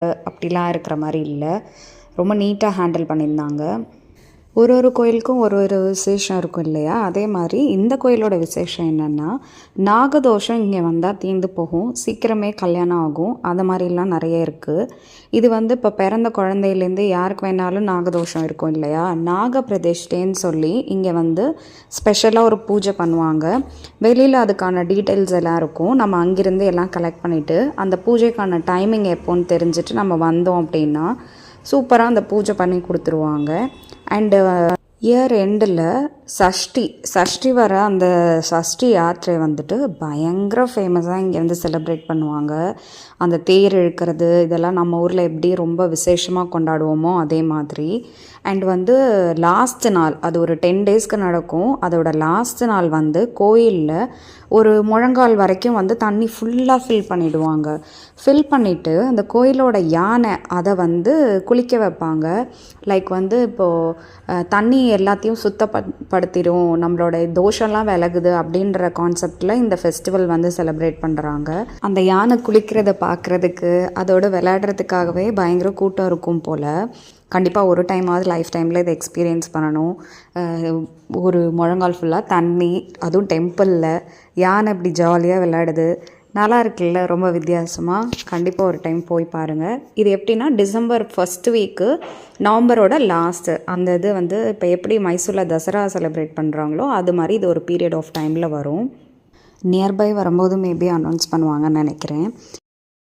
அப்படிலாம் இருக்கிற மாதிரி இல்லை, ரொம்ப நீட்டாக ஹேண்டில் பண்ணியிருந்தாங்க. ஒரு ஒரு கோயிலுக்கும் ஒரு ஒரு விசேஷம் இருக்கும் இல்லையா, அதே மாதிரி இந்த கோயிலோட விசேஷம் என்னென்னா, நாகதோஷம் இங்கே வந்தால் தீர்ந்து போகும், சீக்கிரமே கல்யாணம் ஆகும், அது மாதிரிலாம் நிறைய இருக்குது. இது இப்போ பிறந்த குழந்தையிலேருந்து யாருக்கு வேணாலும் நாகதோஷம் இருக்கும் இல்லையா, நாக பிரதிஷ்டைன்னு சொல்லி இங்கே ஸ்பெஷலாக ஒரு பூஜை பண்ணுவாங்க. வெளியில் அதுக்கான டீட்டெயில்ஸ் எல்லாம் இருக்கும். நம்ம அங்கேருந்து எல்லாம் கலெக்ட் பண்ணிவிட்டு அந்த பூஜைக்கான டைமிங் எப்போன்னு தெரிஞ்சுட்டு நம்ம வந்தோம் அப்படின்னா சூப்பராக அந்த பூஜை பண்ணி கொடுத்துருவாங்க. அண்டு இயர் எண்டில் சஷ்டி வர அந்த சஷ்டி யாத்திரை பயங்கர ஃபேமஸாக இங்கே செலிப்ரேட் பண்ணுவாங்க. அந்த தேர் இழுக்கிறது இதெல்லாம் நம்ம ஊரில் எப்படி ரொம்ப விசேஷமாக கொண்டாடுவோமோ அதே மாதிரி. அண்ட் லாஸ்ட் நாள் அது ஒரு 10 டேஸ்க்கு நடக்கும். அதோட லாஸ்ட் நாள் கோயிலில் ஒரு முழங்கால் வரைக்கும் தண்ணி ஃபுல்லாக ஃபில் பண்ணிவிடுவாங்க. ஃபில் பண்ணிவிட்டு அந்த கோயிலோட யானை அதை குளிக்க வைப்பாங்க. லைக் இப்போது தண்ணி எல்லாத்தையும் சுத்தப்படுத்திடும், நம்மளோட தோஷம்லாம் விலகுது அப்படின்ற கான்செப்டில் இந்த ஃபெஸ்டிவல் செலிப்ரேட் பண்ணுறாங்க. அந்த யானை குளிக்கிறத பார்க்குறதுக்கு அதோட விளையாடுறதுக்காகவே பயங்கர கூட்டம் இருக்கும் போல். கண்டிப்பாக ஒரு டைமாவது லைஃப் டைமில் இதை எக்ஸ்பீரியன்ஸ் பண்ணணும். ஒரு முழங்கால் ஃபுல்லாக தண்ணி, அதுவும் டெம்பிளில் யானை இப்படி ஜாலியாக விளையாடுது, நல்லா இருக்குல்ல, ரொம்ப வித்தியாசமாக. கண்டிப்பாக ஒரு டைம் போய் பாருங்கள். இது எப்படின்னா டிசம்பர் ஃபஸ்ட் வீக்கு நவம்பரோட லாஸ்ட்டு அந்த இது இப்போ எப்படி மைசூரில் தசரா செலிப்ரேட் பண்ணுறாங்களோ அது மாதிரி இது ஒரு பீரியட் ஆஃப் டைமில் வரும். நியர்பை வரும்போது மேபி அனௌன்ஸ் பண்ணுவாங்கன்னு நினைக்கிறேன்.